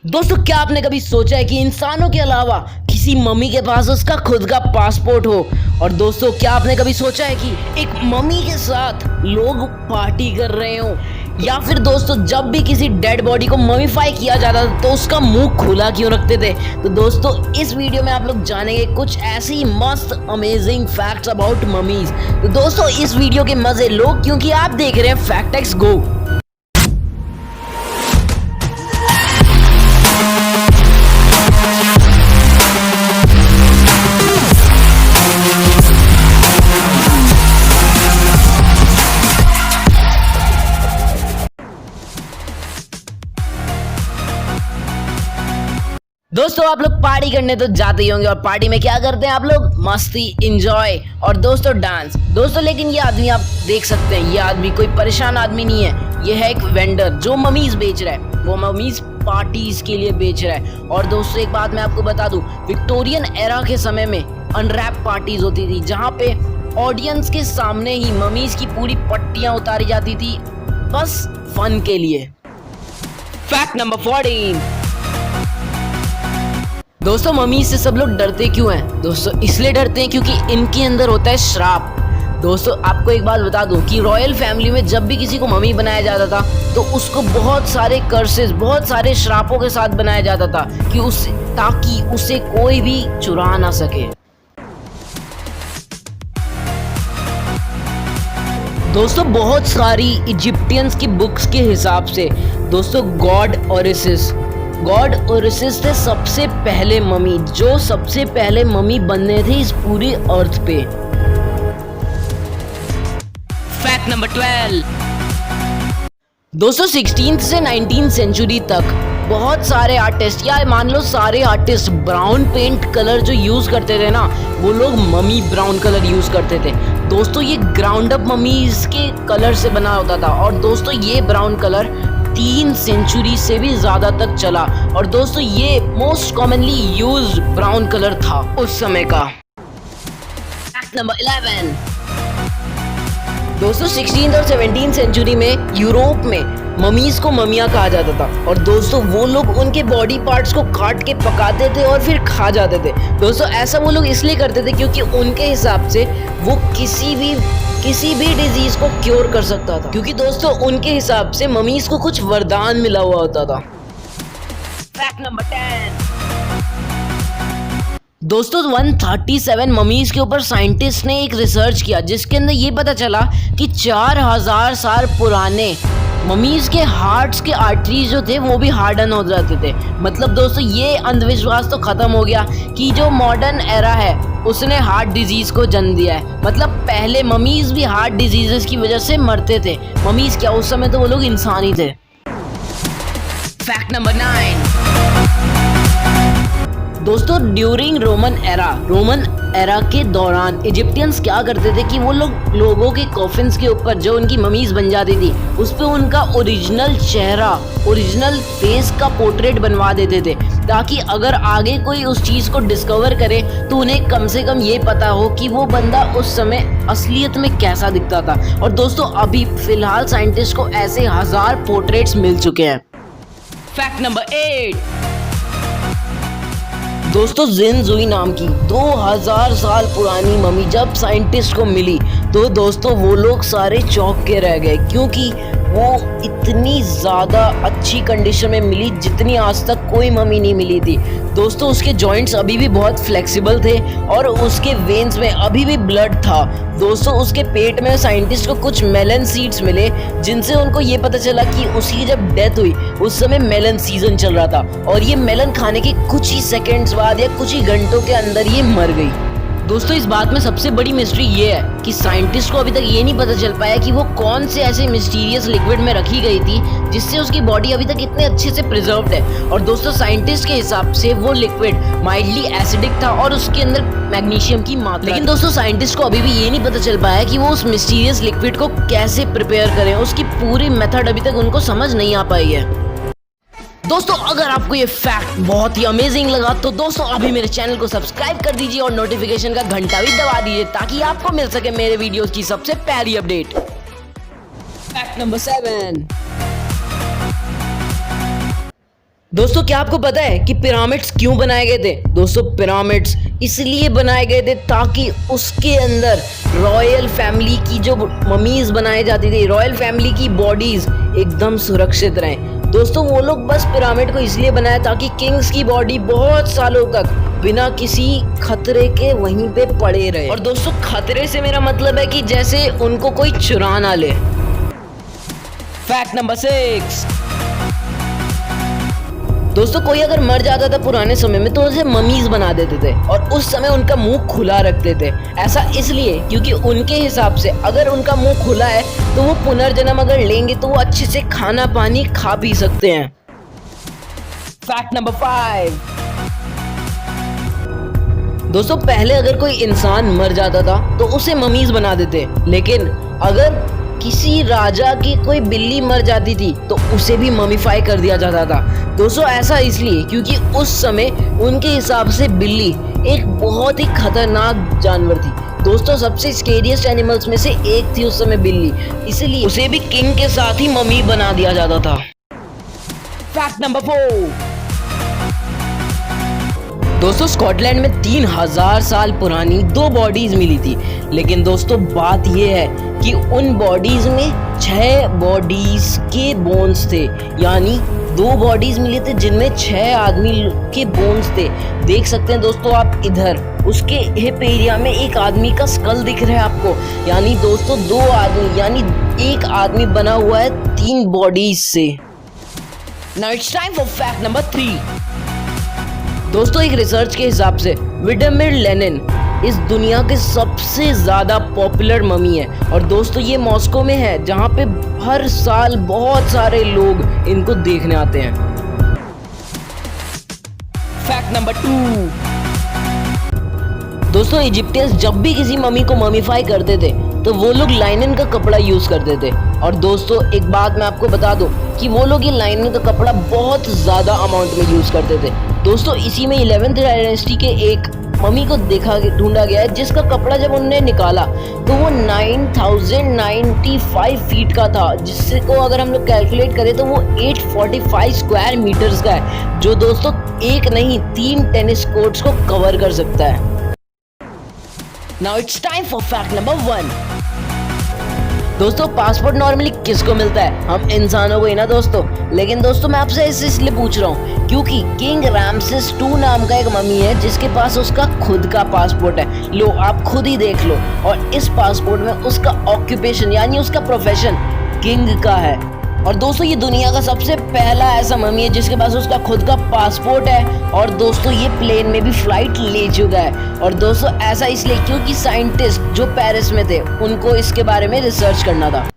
दोस्तों, क्या आपने कभी सोचा है कि इंसानों के अलावा किसी मम्मी के पास उसका खुद का पासपोर्ट हो? और दोस्तों, क्या आपने कभी सोचा है कि एक मम्मी के साथ लोग पार्टी कर रहे हो? या फिर दोस्तों, जब भी किसी डेड बॉडी को ममीफाई किया जाता था तो उसका मुंह खुला क्यों रखते थे? तो दोस्तों, इस वीडियो में आप लोग जानेंगे कुछ ऐसी मस्त अमेजिंग फैक्ट्स अबाउट ममीज। तो दोस्तों, इस वीडियो के मजे लो क्योंकि आप देख रहे हैं फैक्ट एक्स गो। दोस्तों, आप लोग पार्टी करने तो जाते ही होंगे और पार्टी में क्या करते हैं आप लोग? मस्ती, एंजॉय और दोस्तों डांस। दोस्तों, लेकिन ये आदमी आप देख सकते हैं, ये आदमी कोई परेशान आदमी नहीं है। ये है एक वेंडर जो ममीज बेच रहा है। वो ममीज पार्टीज के लिए बेच रहा है। और दोस्तों, एक बात मैं आपको बता दूं, विक्टोरियन एरा के समय में अनरैप पार्टीज होती थी जहाँ पे ऑडियंस के सामने ही ममीज की पूरी पट्टियां उतारी जाती थी, बस फन के लिए। Fact number 14। दोस्तों, मम्मी से सब लोग डरते क्यों हैं? दोस्तों, इसलिए डरते हैं क्योंकि इनके अंदर होता है श्राप। दोस्तों, आपको एक बात बता दूं कि रॉयल फैमिली में जब भी किसी को मम्मी बनाया जाता था तो उसको बहुत सारे कर्सेस, बहुत सारे श्रापों के साथ बनाया जाता था कि ताकि उसे कोई भी चुरा ना सके। दोस्तों, बहुत सारी इजिप्टियंस की बुक्स के हिसाब से दोस्तों गॉड ओरिसिस थे सबसे पहले मम्मी, जो सबसे पहले मम्मी बनने थे इस पूरी अर्थ पे। Fact number 12। दोस्तों, 16th से 19th सेंचुरी तक बहुत सारे आर्टिस्ट, या मान लो सारे आर्टिस्ट, ब्राउन पेंट कलर जो यूज करते थे ना, वो लोग मम्मी ब्राउन कलर यूज करते थे। दोस्तों, ये ग्राउंड अप मम्मीज के कलर से बना होता था। और दोस्तों, ये ब्राउन कलर 3 सेंचुरी से भी ज्यादा तक चला। और दोस्तों, ये most commonly used brown colour था उस समय का। Fact number 11। दोस्तों, 16th और 17th सेंचुरी में यूरोप में ममीज को ममिया कहा जाता था। और दोस्तों, वो लोग उनके बॉडी पार्ट्स को काट के पकाते थे और फिर खा जाते थे। दोस्तों, ऐसा वो लोग इसलिए करते थे क्योंकि उनके हिसाब से वो किसी भी डिजीज को क्योर कर सकता था, क्योंकि दोस्तों उनके हिसाब से ममीज को कुछ वरदान मिला हुआ होता था। Fact number 10। दोस्तों, 137 ममीज के ऊपर साइंटिस्ट ने एक रिसर्च किया जिसके अंदर ये पता चला कि 4000 साल पुराने ममीज के हार्ट्स के आर्टरीज जो थे वो भी हार्डन हो जाते थे। मतलब दोस्तों, ये अंधविश्वास तो खत्म हो गया कि जो मॉडर्न एरा है उसने हार्ट डिजीज को जन्म दिया है। मतलब पहले ममीज भी हार्ट डिजीजेस की वजह से मरते थे। ममीज क्या, उस समय तो वो लोग इंसान ही थे। Fact number 9। दोस्तों, ड्यूरिंग रोमन एरा के दौरान इजिप्टियंस क्या करते थे कि वो लोगों के कॉफिन्स के ऊपर जो उनकी ममीज बन जाती थी उस पे उनका ओरिजिनल चेहरा, ओरिजिनल फेस का पोर्ट्रेट बनवा देते थे, ताकि अगर आगे कोई उस चीज को डिस्कवर करे तो उन्हें कम से कम ये पता हो कि वो बंदा उस समय असलियत में कैसा दिखता था। और दोस्तों, अभी फिलहाल साइंटिस्ट को ऐसे 1000 पोर्ट्रेट्स मिल चुके हैं। Fact number 8। दोस्तों, जिन जुई नाम की 2000 साल पुरानी मम्मी जब साइंटिस्ट को मिली तो दोस्तों वो लोग सारे चौंक के रह गए, क्योंकि वो इतनी ज़्यादा अच्छी कंडीशन में मिली जितनी आज तक कोई मम्मी नहीं मिली थी। दोस्तों, उसके जॉइंट्स अभी भी बहुत फ्लेक्सिबल थे और उसके वेन्स में अभी भी ब्लड था। दोस्तों, उसके पेट में साइंटिस्ट को कुछ मेलन सीड्स मिले जिनसे उनको ये पता चला कि उसकी जब डेथ हुई उस समय मेलन सीजन चल रहा था और ये मेलन खाने के कुछ ही सेकेंड्स बाद या कुछ ही घंटों के अंदर ये मर गई। दोस्तों, इस बात में सबसे बड़ी मिस्ट्री ये है कि साइंटिस्ट को अभी तक ये नहीं पता चल पाया कि वो कौन से ऐसे मिस्टीरियस लिक्विड में रखी गई थी जिससे उसकी बॉडी अभी तक इतने अच्छे से प्रिजर्व्ड है। और दोस्तों, साइंटिस्ट के हिसाब से वो लिक्विड माइल्डली एसिडिक था और उसके अंदर मैग्नीशियम की मात्रा। लेकिन दोस्तों, साइंटिस्ट को अभी भी ये नहीं पता चल पाया कि वो उस मिस्टीरियस लिक्विड को कैसे प्रिपेयर करें। उसकी पूरी मेथड अभी तक उनको समझ नहीं आ पाई है। दोस्तों, अगर आपको ये फैक्ट बहुत ही अमेजिंग लगा तो दोस्तों अभी मेरे चैनल को सब्सक्राइब कर दीजिए और नोटिफिकेशन का घंटा भी दबा दीजिए ताकि आपको मिल सके मेरे वीडियोस की सबसे पहली अपडेट। Fact number 7। दोस्तों क्या आपको पता है कि पिरामिड्स क्यों बनाए गए थे? दोस्तों पिरामिड्स इसलिए बनाए गए थे ताकि उसके अंदर रॉयल फैमिली की जो ममीज बनाई जाती थी, रॉयल फैमिली की बॉडीज एकदम सुरक्षित रहें। दोस्तों वो लोग बस पिरामिड को इसलिए बनाया ताकि किंग्स की बॉडी बहुत सालों तक बिना किसी खतरे के वहीं पे पड़े रहे। और दोस्तों खतरे से मेरा मतलब है कि जैसे उनको कोई चुरा ना ले। Fact number 6। दोस्तों कोई अगर मर जाता था पुराने समय में तो उसे ममीज बना देते थे और उस समय उनका मुंह खुला रखते थे। ऐसा इसलिए क्योंकि उनके हिसाब से अगर उनका मुंह खुला है तो वो पुनर्जन्म अगर लेंगे तो वो अच्छे से खाना पानी खा पी सकते हैं। Fact number 5। दोस्तों पहले अगर कोई इंसान मर जाता था तो उसे ममीज बना देते, लेकिन अगर किसी राजा की कोई बिल्ली मर जाती थी तो उसे भी ममीफाई कर दिया जाता था। दोस्तों ऐसा इसलिए क्योंकि उस समय उनके हिसाब से बिल्ली एक बहुत ही खतरनाक जानवर थी। दोस्तों सबसे स्केरियस्ट एनिमल्स में से एक थी उस समय बिल्ली, इसलिए उसे भी किंग के साथ ही मम्मी बना दिया जाता था। Fact number 4। दोस्तों स्कॉटलैंड में 3000 साल पुरानी 2 बॉडीज मिली थी, लेकिन दोस्तों बात यह है कि उन बॉडीज में 6 बॉडीज के बोन्स थे, यानी 2 बॉडीज मिली थी जिनमें 6 आदमी के बोन्स थे। देख सकते हैं दोस्तों आप इधर उसके हिप एरिया में एक आदमी का स्कल दिख रहा है आपको, यानी दोस्तों 2 आदमी यानी एक आदमी बना हुआ है 3 बॉडीज से। Now it's time for fact number 3। दोस्तों एक रिसर्च के हिसाब से व्लादिमीर लेनिन इस दुनिया के सबसे ज्यादा पॉपुलर ममी है और दोस्तों ये मॉस्को में है जहां पे हर साल बहुत सारे लोग इनको देखने आते हैं। Fact number 2। दोस्तों इजिप्टियंस जब भी किसी ममी को ममीफाई करते थे तो वो लोग लाइनन का कपड़ा यूज करते थे। और दोस्तों एक बात मैं आपको बता दूं कि वो लोग ये लाइनन का कपड़ा बहुत ज्यादा अमाउंट में यूज करते थे। दोस्तों इसी में 11th डायनेस्टी के एक मम्मी को ढूंढा गया है जिसका कपड़ा जब उन्होंने निकाला तो वो 9095 फीट का था, जिससे को अगर हम लोग कैलकुलेट करें तो वो 845 स्क्वायर मीटर्स का है, जो दोस्तों एक नहीं 3 टेनिस कोर्ट्स को कवर कर सकता है। Now it's time for fact number 1। दोस्तों पासपोर्ट नॉर्मली किसको मिलता है? हम इंसानों को ही ना दोस्तों, लेकिन दोस्तों मैं आपसे इसलिए पूछ रहा हूँ क्योंकि किंग रामसेस 2 नाम का एक मम्मी है जिसके पास उसका खुद का पासपोर्ट है। लो आप खुद ही देख लो, और इस पासपोर्ट में उसका ऑक्यूपेशन यानी उसका प्रोफेशन किंग का है। और दोस्तों ये दुनिया का सबसे पहला ऐसा मम्मी है जिसके पास उसका खुद का पासपोर्ट है, और दोस्तों ये प्लेन में भी फ्लाइट ले चुका है। और दोस्तों ऐसा इसलिए क्योंकि साइंटिस्ट जो पेरिस में थे उनको इसके बारे में रिसर्च करना था।